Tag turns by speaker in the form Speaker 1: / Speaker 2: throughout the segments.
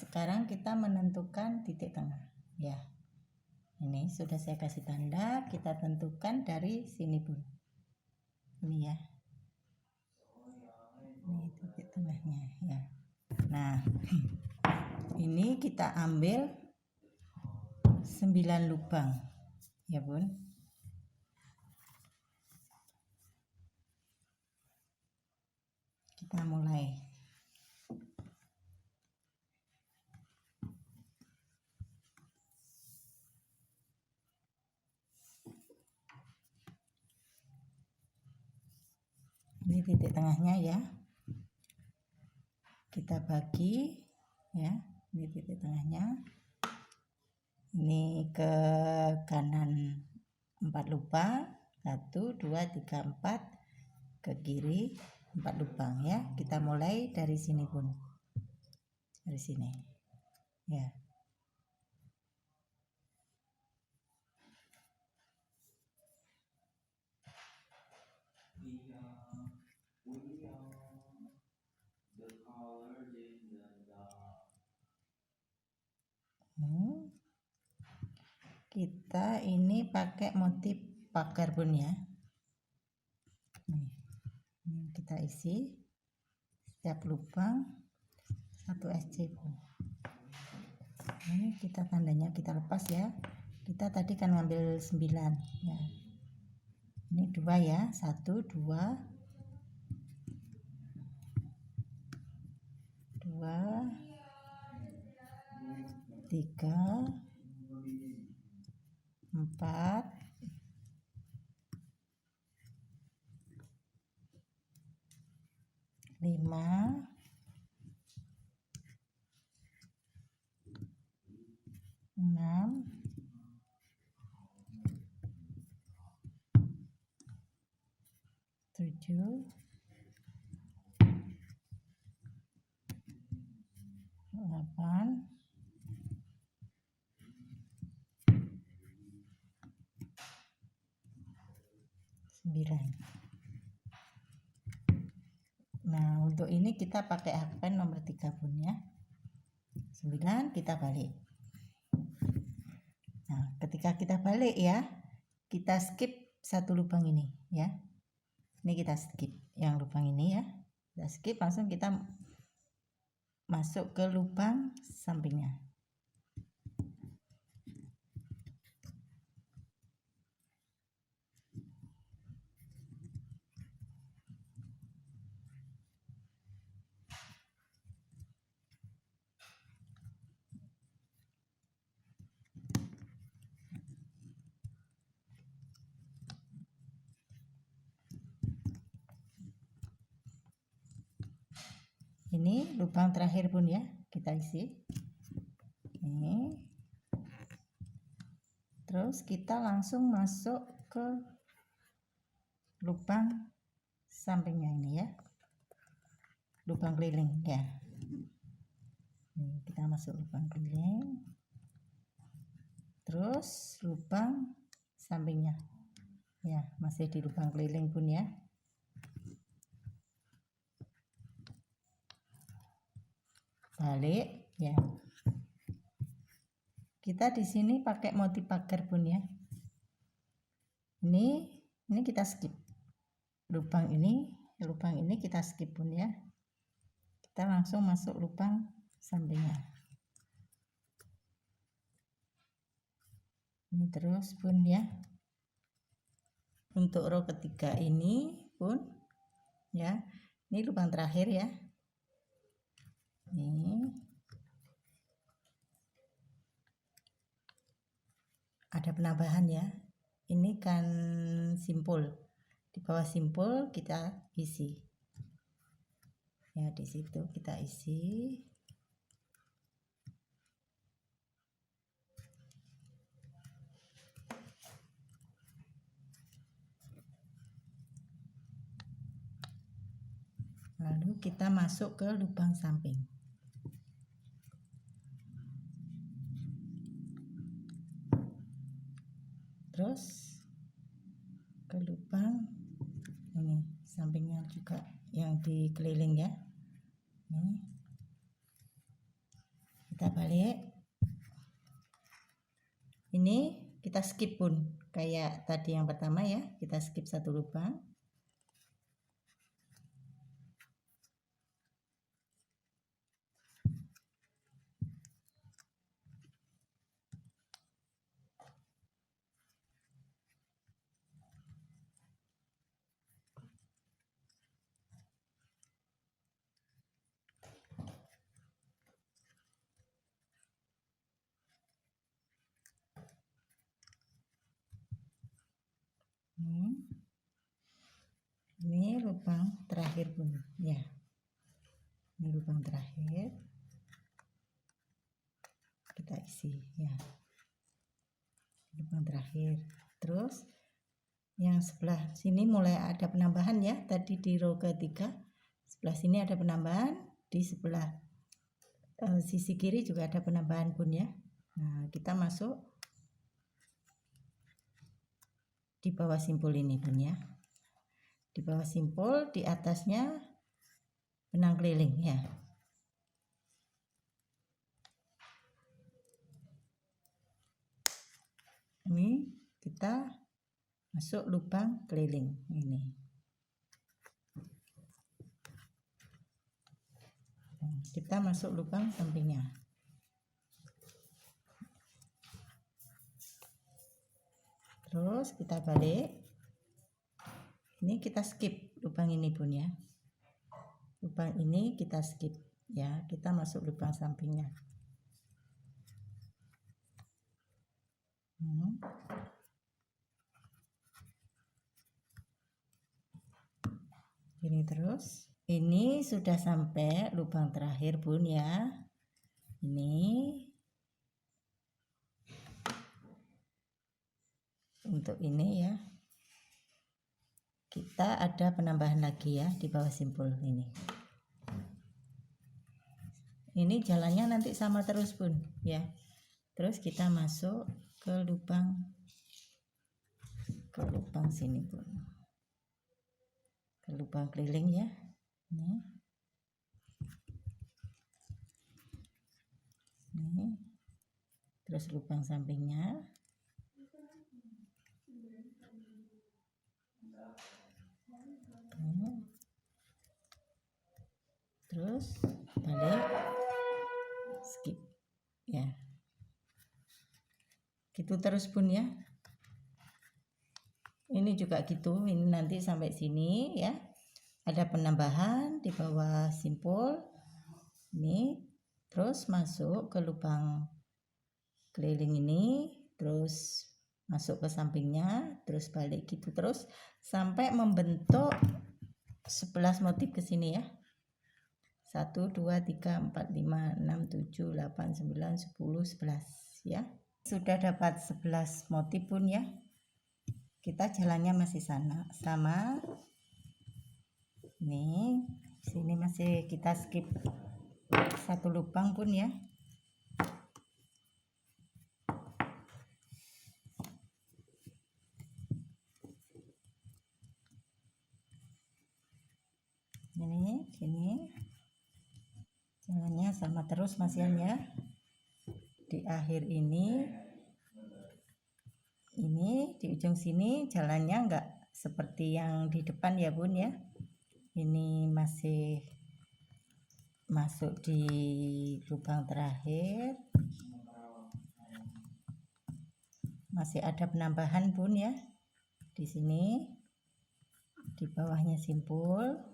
Speaker 1: sekarang kita menentukan titik tengah ya. Ini sudah saya kasih tanda, kita tentukan dari sini Bun. Ini ya. Ini titik tengahnya ya. Nah, ini kita ambil 9 lubang ya Bun. Kita mulai. Ini titik tengahnya ya. Kita bagi ya. Ini titik tengahnya. Ini ke kanan 4 lubang. 1, 2, 3, 4. Ke kiri 4 lubang ya. Kita mulai dari sini Bun. Dari sini. Ya. Kita ini pakai motif pagar Bun ya. Nih, ini kita isi setiap lubang 1 SC Bun. Ini kita tandanya kita lepas ya. Kita tadi kan ngambil 9 ya. Ini 2 ya, 1, 2, 3, 4, 5, 6, 7, 8, 9. Nah, untuk ini kita pakai hakpen nomor 3 Bun ya. 9 kita balik. Nah, ketika kita balik ya, kita skip 1 lubang ini ya. Ini kita skip yang lubang ini ya. Kita skip, langsung kita masuk ke lubang sampingnya. Ini lubang terakhir Bun ya, kita isi. Ini. Terus kita langsung masuk ke lubang sampingnya ini ya. Lubang keliling ya. Nih, kita masuk lubang keliling. Terus lubang sampingnya. Ya, masih di lubang keliling Bun ya. Balik ya. Kita di sini pakai motif pagar Bun ya. Ini kita skip. Lubang ini kita skip Bun ya. Kita langsung masuk lubang sampingnya. Ini terus Bun ya. Untuk row ketiga ini Bun ya. Ini lubang terakhir ya. Ini ada penambahan ya. Ini kan simpul. Di bawah simpul kita isi. Ya, di situ kita isi. Lalu kita masuk ke lubang samping. Terus ke lubang ini sampingnya juga yang di keliling ya. Ini kita balik. Ini kita skip Bun, kayak tadi yang pertama ya, kita skip satu lubang. Ini lubang terakhir Bun ya, ini lubang terakhir kita isi ya, lubang terakhir. Terus yang sebelah sini mulai ada penambahan ya, tadi di row ketiga sebelah sini ada penambahan, di sebelah sisi kiri juga ada penambahan Bun ya. Nah, kita masuk di bawah simpul ini Bun ya, di bawah simpul, di atasnya benang keliling ya. Ini kita masuk lubang keliling ini. Kita masuk lubang sampingnya. Terus kita balik. Ini kita skip lubang ini Bun ya. Lubang ini kita skip ya, kita masuk lubang sampingnya. Ini terus. Ini sudah sampai lubang terakhir Bun ya. Ini untuk ini ya, kita ada penambahan lagi ya di bawah simpul ini. Ini jalannya nanti sama terus Bun ya. Terus kita masuk ke lubang sini Bun, ke lubang keliling ya. Ini terus lubang sampingnya. Terus balik, skip ya, gitu terus Bun ya. Ini juga gitu, ini nanti sampai sini ya, ada penambahan di bawah simpul ini, terus masuk ke lubang keliling ini, terus masuk ke sampingnya, terus balik gitu terus sampai membentuk 11 motif ke sini ya. 1 2 3 4 5 6 7 8 9 10 11 ya. Sudah dapat 11 motif Bun ya. Kita jalannya masih sama. Nih, sini masih kita skip satu lubang Bun ya. Ini sini jalannya sama terus masihnya. Di akhir ini di ujung sini jalannya enggak seperti yang di depan ya Bun ya. Ini masih masuk di lubang terakhir, masih ada penambahan Bun ya di sini, di bawahnya simpul.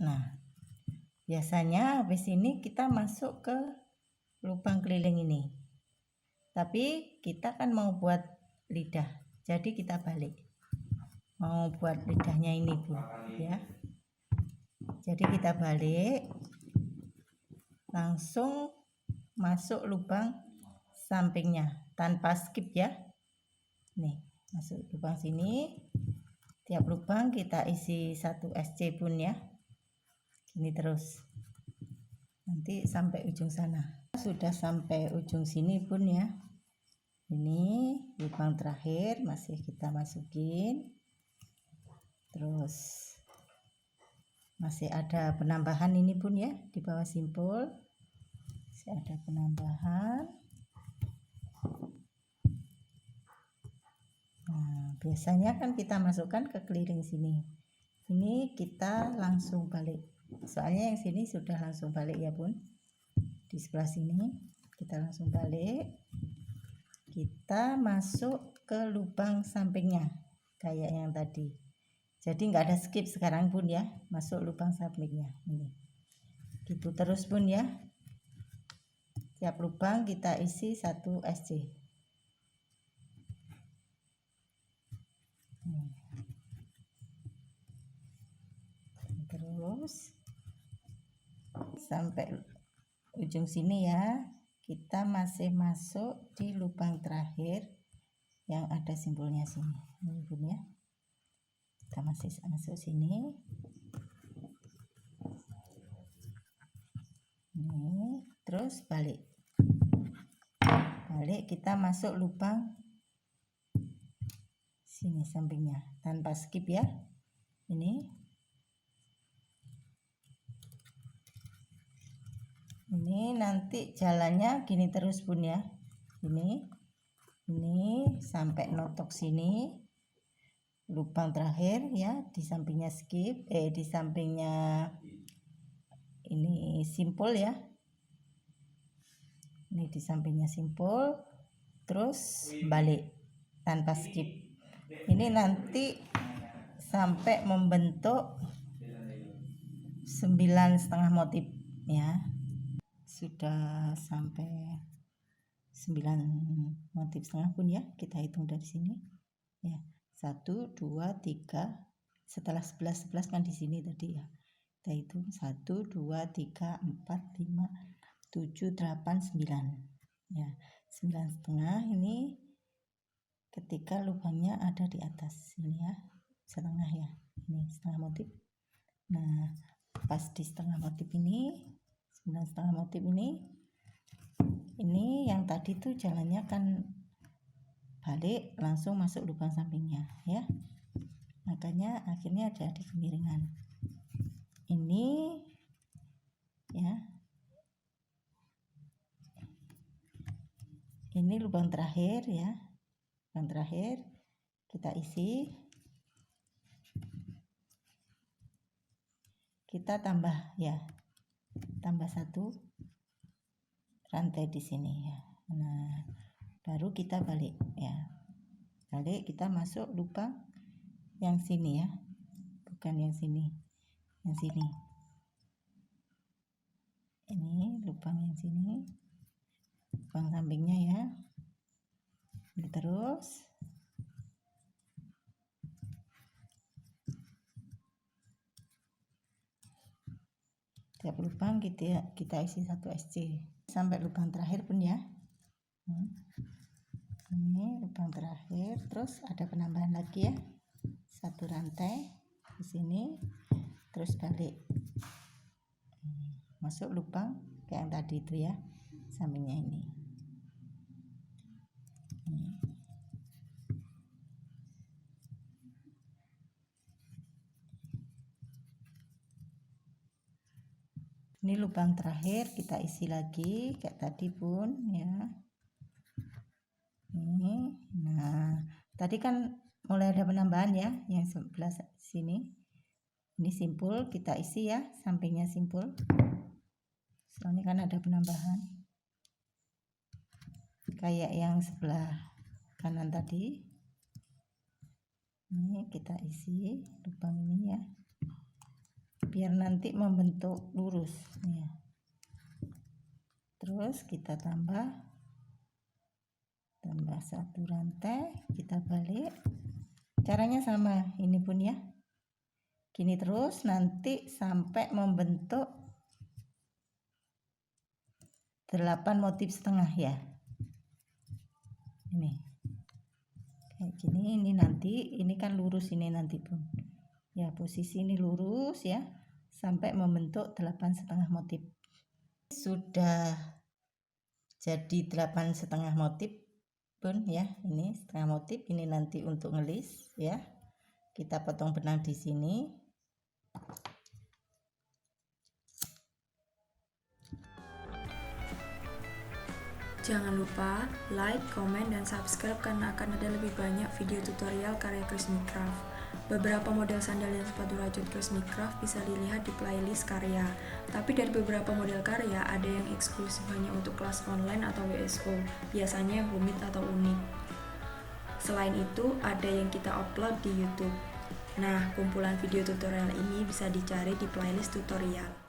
Speaker 1: Nah, biasanya habis ini kita masuk ke lubang keliling ini, tapi kita kan mau buat lidah, jadi kita balik, mau buat lidahnya ini Bu ya. Jadi kita balik, langsung masuk lubang sampingnya tanpa skip ya. Nih, masuk lubang sini, tiap lubang kita isi 1 SC Bun ya. Ini terus nanti sampai ujung sana. Sudah sampai ujung sini Bun ya. Ini lubang terakhir masih kita masukin. Terus masih ada penambahan ini Bun ya, di bawah simpul masih ada penambahan. Nah, biasanya kan kita masukkan ke keliling sini, ini kita langsung balik, soalnya yang sini sudah langsung balik ya Bun. Di sebelah sini kita langsung balik, kita masuk ke lubang sampingnya kayak yang tadi. Jadi nggak ada skip sekarang Bun ya, masuk lubang sampingnya ini. Gitu terus Bun ya. Tiap lubang kita isi 1 SC. Terus sampai ujung sini ya, kita masih masuk di lubang terakhir yang ada simpulnya sini. Ini Bun ya. Kita masih masuk sini. Ini terus balik. Balik kita masuk lubang sini sampingnya tanpa skip ya. Ini nanti jalannya gini terus Bun ya. Ini sampai notok sini. Lubang terakhir ya, di sampingnya skip, di sampingnya ini simpul ya. Ini di sampingnya simpul, terus balik tanpa skip. Ini nanti sampai membentuk 9,5 motif ya. Sudah sampai 9 motif setengah Bun ya, kita hitung dari sini ya. 1 2 3, setelah 11 kan di sini tadi ya, kita hitung 1 2 3 4 5 7 8 9 ya. 9,5 ini ketika lubangnya ada di atas ini ya, setengah ya, ini setengah motif. Nah pas di setengah motif ini, 9,5 motif ini yang tadi tuh jalannya kan balik langsung masuk lubang sampingnya ya, makanya akhirnya ada di kemiringan ini ya. Ini lubang terakhir ya, lubang terakhir kita isi, kita tambah ya, tambah 1 rantai di sini ya. Nah baru kita balik ya, balik kita masuk lubang yang sini ya, bukan yang sini, yang sini. Ini lubang yang sini, lubang sampingnya ya. Ini terus tiap lubang kita isi 1 SC sampai lubang terakhir Pun ya. Ini lubang terakhir, terus ada penambahan lagi ya, 1 rantai di sini, terus balik masuk lubang kayak yang tadi itu ya, sampingnya ini. Ini lubang terakhir kita isi lagi kayak tadi Bun ya. Ini, nah tadi kan mulai ada penambahan ya, yang sebelah sini. Ini simpul kita isi ya, sampingnya simpul. Soalnya kan ada penambahan. Kayak yang sebelah kanan tadi. Ini kita isi lubang ini ya. Biar nanti membentuk lurus ya. Terus kita tambah 1 rantai, kita balik. Caranya sama ini Pun ya, gini terus nanti sampai membentuk 8 motif setengah ya. Ini kayak gini, ini nanti ini kan lurus ini nanti Pun ya, posisi ini lurus ya sampai membentuk 8,5 motif. Sudah jadi 8,5 motif Pun ya. Ini setengah motif, ini nanti untuk ngelis ya. Kita potong benang di sini.
Speaker 2: Jangan lupa like, komen, dan subscribe karena akan ada lebih banyak video tutorial karya Krismicraft. Beberapa model sandal dan sepatu rajut Krismicraft bisa dilihat di playlist karya. Tapi dari beberapa model karya ada yang eksklusif hanya untuk kelas online atau WSO, biasanya yang rumit atau unik. Selain itu, ada yang kita upload di YouTube. Nah, kumpulan video tutorial ini bisa dicari di playlist tutorial.